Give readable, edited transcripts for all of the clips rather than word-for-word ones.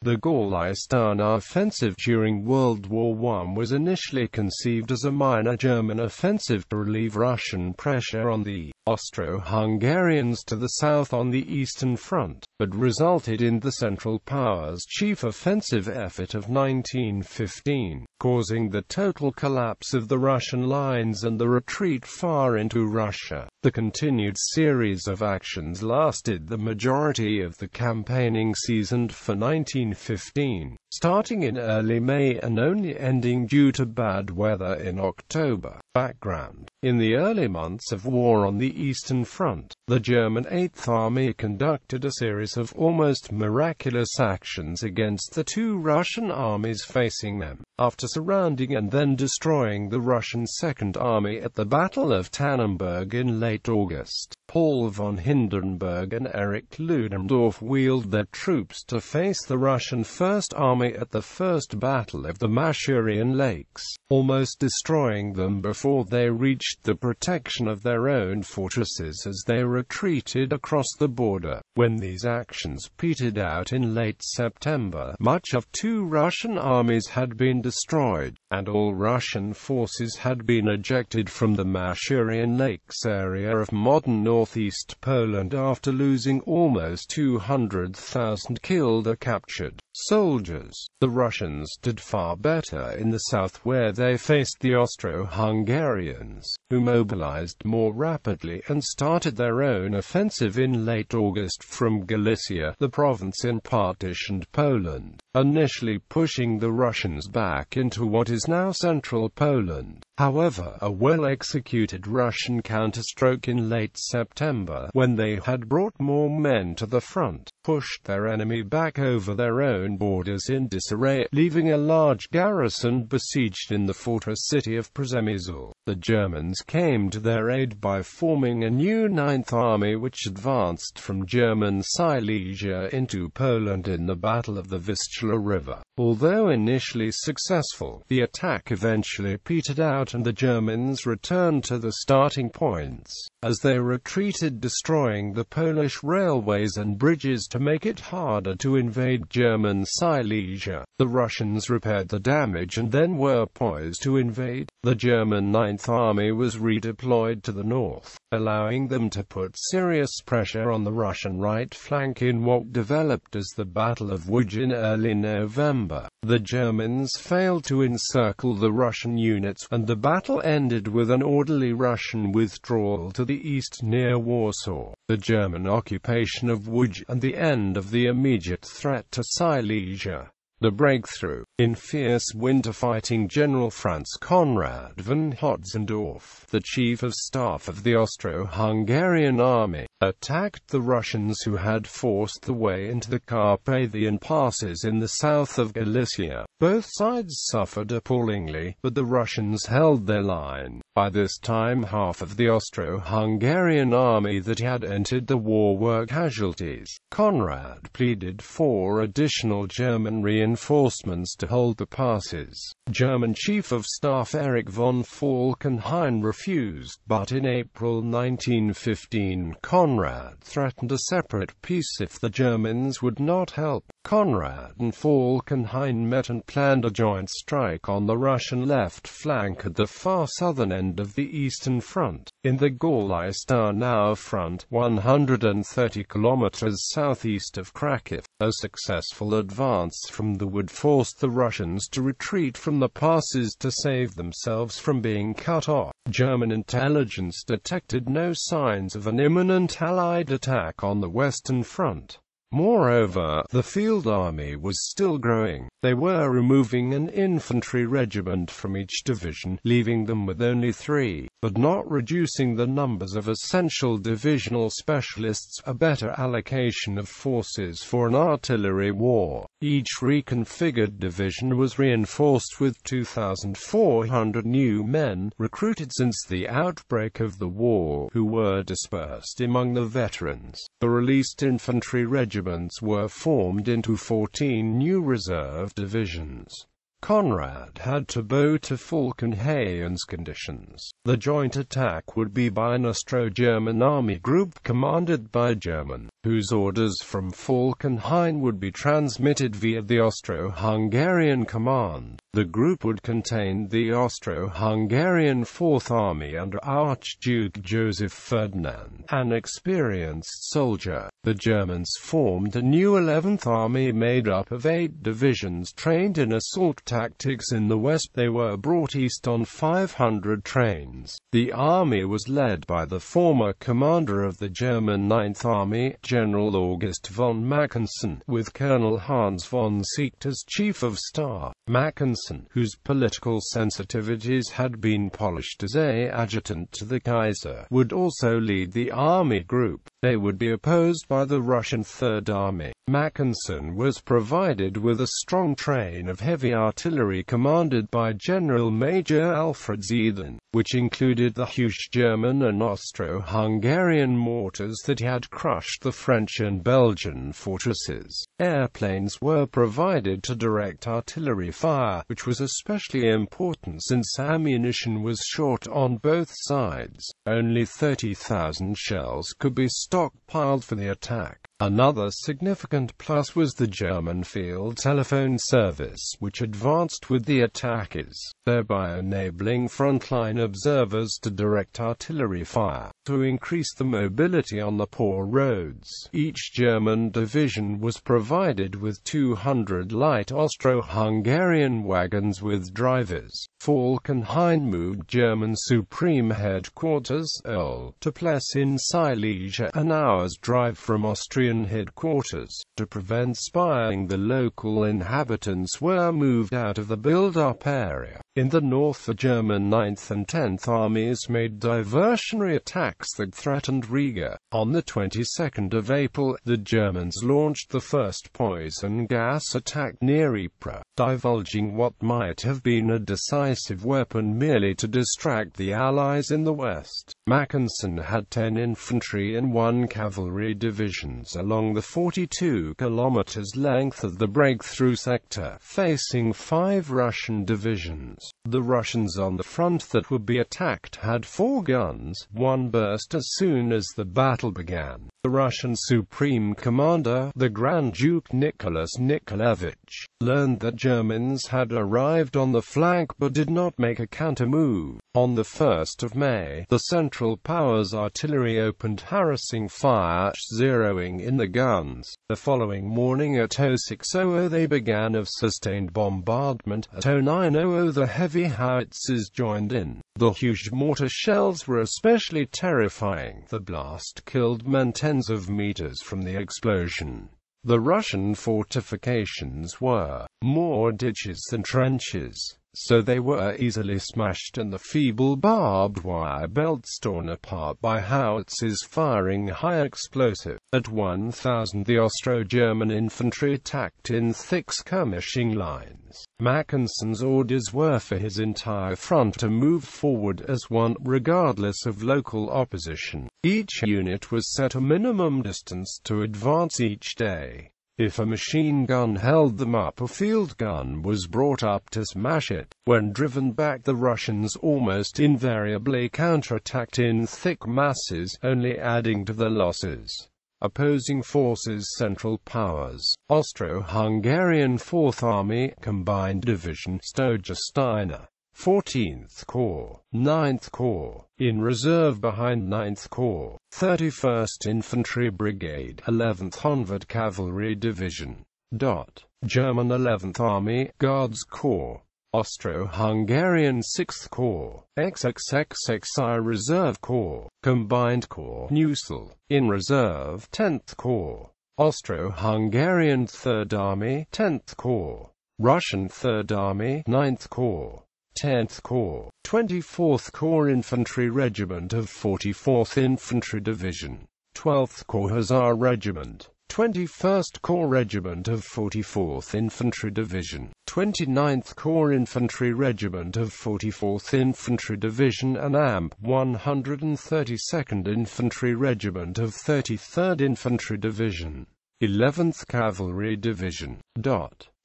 The Gorlice offensive during World War I was initially conceived as a minor German offensive to relieve Russian pressure on the Austro-Hungarians to the south on the Eastern Front, but resulted in the Central Powers' chief offensive effort of 1915, causing the total collapse of the Russian lines and the retreat far into Russia. The continued series of actions lasted the majority of the campaigning season for 1915, starting in early May and only ending due to bad weather in October. Background: in the early months of war on the Eastern Front, the German 8th Army conducted a series of almost miraculous actions against the two Russian armies facing them. After surrounding and then destroying the Russian Second Army at the Battle of Tannenberg in late August, Paul von Hindenburg and Erich Ludendorff wheeled their troops to face the Russian First Army at the First Battle of the Masurian Lakes, almost destroying them before they reached the protection of their own fortresses as they retreated across the border. When these actions petered out in late September, much of two Russian armies had been destroyed, and all Russian forces had been ejected from the Masurian Lakes area of modern northeast Poland after losing almost 200,000 killed or captured soldiers. The Russians did far better in the south, where they faced the Austro-Hungarians, who mobilized more rapidly and started their own offensive in late August from Galicia, the province in partitioned Poland, initially pushing the Russians back into what is now central Poland. However, a well-executed Russian counterstroke in late September, when they had brought more men to the front, pushed their enemy back over their own borders in disarray, leaving a large garrison besieged in the fortress city of Przemysl. The Germans came to their aid by forming a new Ninth Army which advanced from German Silesia into Poland in the Battle of the Vistula River. Although initially successful, the attack eventually petered out and the Germans returned to the starting points, as they retreated, destroying the Polish railways and bridges to make it harder to invade German Silesia. The Russians repaired the damage and then were poised to invade. The German Ninth Army was redeployed to the north, allowing them to put serious pressure on the Russian right flank in what developed as the Battle of Łódź in early November. The Germans failed to encircle the Russian units, and the battle ended with an orderly Russian withdrawal to the east near Warsaw. The German occupation of Łódź, and the end of the immediate threat to Silesia. The breakthrough. In fierce winter fighting, General Franz Conrad von Hötzendorf, the chief of staff of the Austro-Hungarian army, attacked the Russians who had forced their way into the Carpathian passes in the south of Galicia. Both sides suffered appallingly, but the Russians held their line. By this time, half of the Austro-Hungarian army that had entered the war were casualties. Conrad pleaded for additional German reinforcements to hold the passes. German Chief of Staff Erich von Falkenhayn refused, but in April 1915, Conrad threatened a separate peace if the Germans would not help. Conrad and Falkenhayn met and planned a joint strike on the Russian left flank at the far southern end of the Eastern Front, in the Gorlice-Tarnów front, 130 kilometers southeast of Kraków. A successful advance from the would force the Russians to retreat from the passes to save themselves from being cut off. German intelligence detected no signs of an imminent Allied attack on the Western Front. Moreover, the field army was still growing. They were removing an infantry regiment from each division, leaving them with only 3, but not reducing the numbers of essential divisional specialists, a better allocation of forces for an artillery war. Each reconfigured division was reinforced with 2,400 new men, recruited since the outbreak of the war, who were dispersed among the veterans. The released infantry regiments were formed into 14 new reserve divisions. Conrad had to bow to Falkenhayn's conditions. The joint attack would be by an Austro-German army group commanded by German, whose orders from Falkenhayn would be transmitted via the Austro-Hungarian command. The group would contain the Austro-Hungarian Fourth Army under Archduke Joseph Ferdinand, an experienced soldier. The Germans formed a new 11th Army made up of 8 divisions trained in assault tactics in the west. They were brought east on 500 trains. The army was led by the former commander of the German 9th Army, General August von Mackensen, with Colonel Hans von Seeckt as chief of staff. Mackensen, whose political sensitivities had been polished as an adjutant to the Kaiser, would also lead the army group. They would be opposed by the Russian Third Army. Mackensen was provided with a strong train of heavy artillery commanded by General Major Alfred Ziethen, which included the huge German and Austro-Hungarian mortars that had crushed the French and Belgian fortresses. Airplanes were provided to direct artillery fire, which was especially important since ammunition was short on both sides. Only 30,000 shells could be stockpiled for the attack. Another significant plus was the German field telephone service, which advanced with the attackers, thereby enabling frontline observers to direct artillery fire, to increase the mobility on the poor roads. Each German division was provided with 200 light Austro-Hungarian wagons with drivers. Falkenhayn moved German Supreme Headquarters to place in Silesia, an hour's drive from Austrian headquarters. To prevent spying, the local inhabitants were moved out of the build-up area. In the north, the German 9th and 10th Armies made diversionary attacks that threatened Riga. On the 22nd of April, the Germans launched the first poison gas attack near Ypres, divulging what might have been a decisive weapon merely to distract the Allies in the west. Mackensen had 10 infantry and 1 cavalry divisions along the 42 kilometers length of the breakthrough sector, facing 5 Russian divisions. The Russians on the front that would be attacked had 4 guns. One burst as soon as the battle began. The Russian Supreme Commander, the Grand Duke Nicholas Nikolaevich, learned that Germans had arrived on the flank but did not make a counter-move. On the 1st of May, the Central Powers artillery opened harassing fire, zeroing in the guns. The following morning at 06:00 they began a sustained bombardment. At 09:00 the heavy howitzers joined in. The huge mortar shells were especially terrifying. The blast killed men tens of meters from the explosion. The Russian fortifications were more ditches than trenches, so they were easily smashed and the feeble barbed wire belts torn apart by howitzers firing high explosive. At 1000 the Austro-German infantry attacked in thick skirmishing lines. Mackensen's orders were for his entire front to move forward as one, regardless of local opposition. Each unit was set a minimum distance to advance each day. If a machine gun held them up, a field gun was brought up to smash it. When driven back, the Russians almost invariably counterattacked in thick masses, only adding to the losses. Opposing forces: Central Powers, Austro-Hungarian 4th Army, Combined Division, Stoja-Steiner, 14th Corps, 9th Corps, in reserve behind 9th Corps, 31st Infantry Brigade, 11th Honved Cavalry Division. German 11th Army, Guards Corps, Austro-Hungarian 6th Corps, XXXXI Reserve Corps, Combined Corps, Neusel, in reserve, 10th Corps, Austro-Hungarian 3rd Army, 10th Corps, Russian 3rd Army, 9th Corps, 10th Corps, 24th Corps Infantry Regiment of 44th Infantry Division, 12th Corps Hussar Regiment, 21st Corps Regiment of 44th Infantry Division, 29th Corps Infantry Regiment of 44th Infantry Division and AMP 132nd Infantry Regiment of 33rd Infantry Division, 11th Cavalry Division.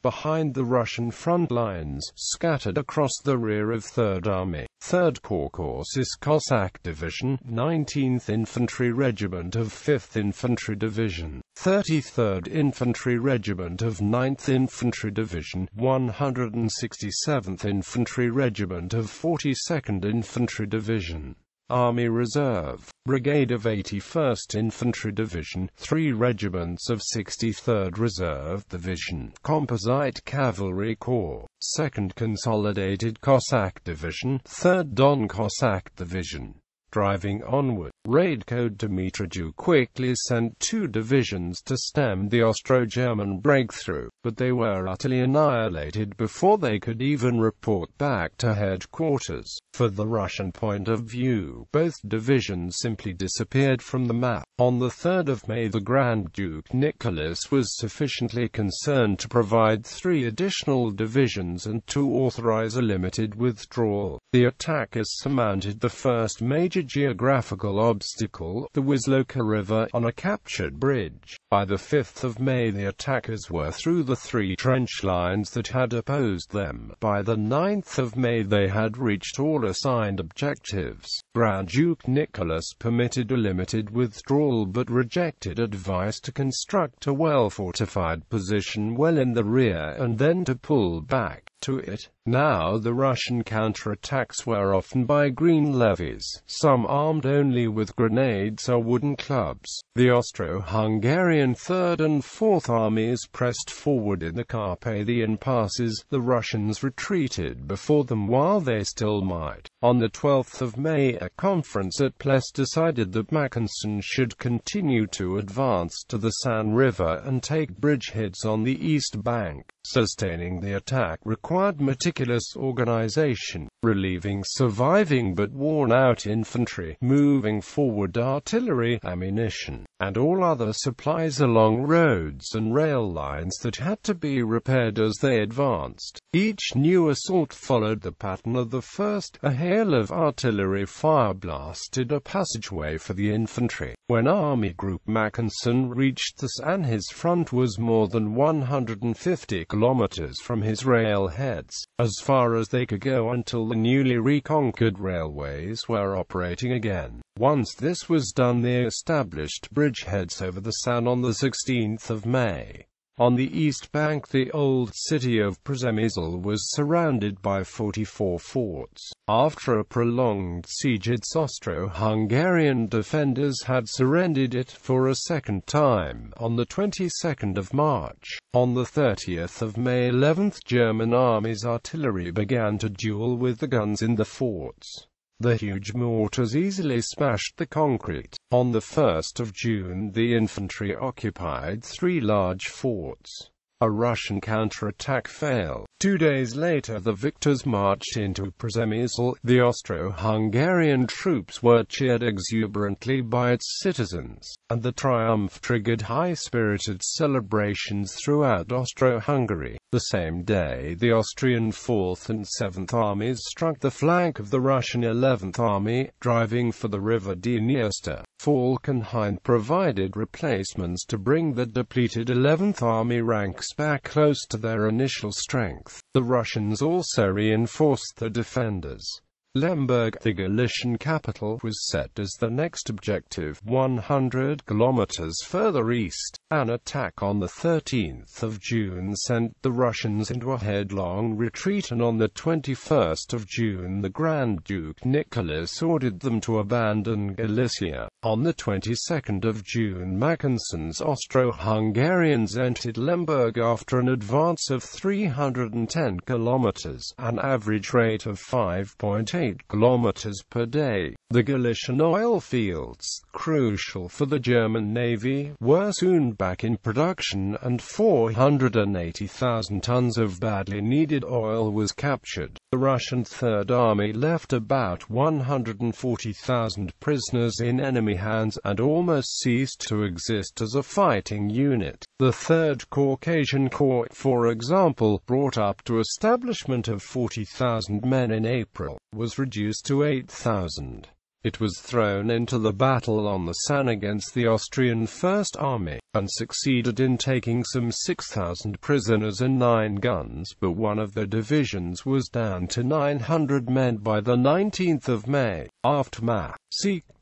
behind the Russian front lines, scattered across the rear of 3rd Army, 3rd Caucasus Cossack Division, 19th Infantry Regiment of 5th Infantry Division, 33rd Infantry Regiment of 9th Infantry Division, 167th Infantry Regiment of 42nd Infantry Division, Army Reserve, Brigade of 81st Infantry Division, 3 regiments of 63rd Reserve Division, Composite Cavalry Corps, 2nd Consolidated Cossack Division, 3rd Don Cossack Division. Driving onward, Raid Code Dmitriju quickly sent 2 divisions to stem the Austro-German breakthrough, but they were utterly annihilated before they could even report back to headquarters. For the Russian point of view, both divisions simply disappeared from the map. On the 3rd of May, the Grand Duke Nicholas was sufficiently concerned to provide 3 additional divisions and to authorize a limited withdrawal. The attackers surmounted the first major geographical obstacle, the Wisloka River, on a captured bridge. By the 5th of May, the attackers were through the 3 trench lines that had opposed them. By the 9th of May, they had reached all assigned objectives. Grand Duke Nicholas permitted a limited withdrawal but rejected advice to construct a well-fortified position well in the rear and then to pull back to it. Now the Russian counterattacks were often by green levies, some armed only with grenades or wooden clubs. The Austro-Hungarian 3rd and 4th Armies pressed forward in the Carpathian passes. The Russians retreated before them while they still might. On the 12th of May, a conference at Pless decided that Mackensen should continue to advance to the San River and take bridgeheads on the east bank. Sustaining the attack required meticulous organization, relieving surviving but worn-out infantry, moving forward artillery, ammunition, and all other supplies along roads and rail lines that had to be repaired as they advanced. Each new assault followed the pattern of the first. A hail of artillery fire blasted a passageway for the infantry. When Army Group Mackensen reached the San, his front was more than 150 kilometers from his railheads, as far as they could go until the newly reconquered railways were operating again. Once this was done, they established bridgeheads over the San on the 16th of May. On the east bank, the old city of Przemysl was surrounded by 44 forts. After a prolonged siege, its Austro-Hungarian defenders had surrendered it for a second time on the 22nd of March. On the 30th of May, 11th German Army's artillery began to duel with the guns in the forts. The huge mortars easily smashed the concrete. On the 1st of June, the infantry occupied 3 large forts. A Russian counterattack failed. 2 days later, the victors marched into Przemysl. The Austro-Hungarian troops were cheered exuberantly by its citizens, and the triumph triggered high-spirited celebrations throughout Austro-Hungary. The same day, the Austrian 4th and 7th Armies struck the flank of the Russian 11th Army, driving for the river Dniester. Falkenhayn provided replacements to bring the depleted 11th Army ranks back close to their initial strength. The Russians also reinforced the defenders. Lemberg, the Galician capital, was set as the next objective, 100 kilometers further east. An attack on the 13th of June sent the Russians into a headlong retreat, and on the 21st of June the Grand Duke Nicholas ordered them to abandon Galicia. On the 22nd of June, Mackensen's Austro-Hungarians entered Lemberg after an advance of 310 kilometers, an average rate of 5.8 kilometers per day. The Galician oil fields, crucial for the German Navy, were soon back in production, and 480,000 tons of badly needed oil was captured. The Russian Third Army left about 140,000 prisoners in enemy hands, and almost ceased to exist as a fighting unit. The Third Caucasian Corps, for example, brought up to establishment of 40,000 men in April, was reduced to 8,000. It was thrown into the battle on the San against the Austrian First Army, and succeeded in taking some 6,000 prisoners and 9 guns, but one of the divisions was down to 900 men by the 19th of May. Aftermath.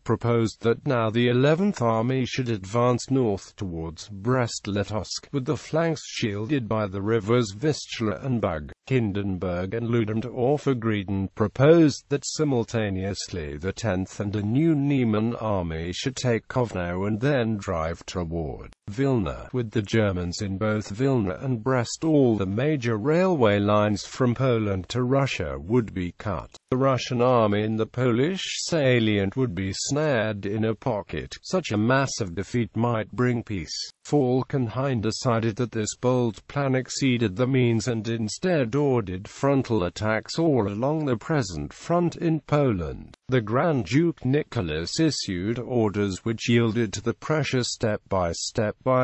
Proposed that now the 11th Army should advance north towards Brest-Litovsk, with the flanks shielded by the rivers Vistula and Bug. Hindenburg and Ludendorff agreed and proposed that simultaneously the 10th and a new Niemann Army should take Kovno and then drive toward Vilna. With the Germans in both Vilna and Brest, all the major railway lines from Poland to Russia would be cut. The Russian army in the Polish salient would be snared in a pocket. Such a massive defeat might bring peace. Falkenhayn decided that this bold plan exceeded the means and instead ordered frontal attacks all along the present front in Poland. The Grand Duke Nicholas issued orders which yielded to the pressure step by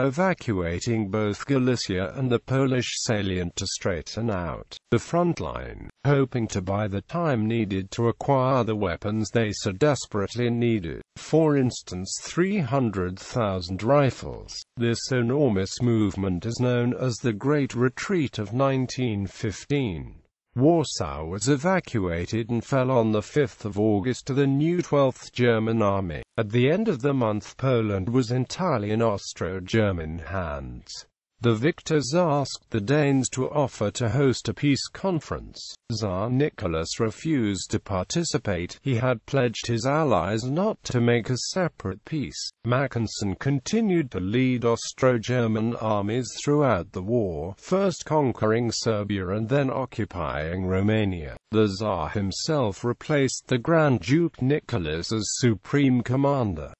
evacuating both Galicia and the Polish salient to straighten out the front line, hoping to buy the time needed to acquire the weapons they so desperately needed. For instance, 300,000 rifles. This enormous movement is known as the Great Retreat of 1915. Warsaw was evacuated and fell on the 5th of August to the new 12th German Army. At the end of the month, Poland was entirely in Austro-German hands. The victors asked the Danes to offer to host a peace conference. Tsar Nicholas refused to participate. He had pledged his allies not to make a separate peace. Mackensen continued to lead Austro-German armies throughout the war, first conquering Serbia and then occupying Romania. The Tsar himself replaced the Grand Duke Nicholas as supreme commander.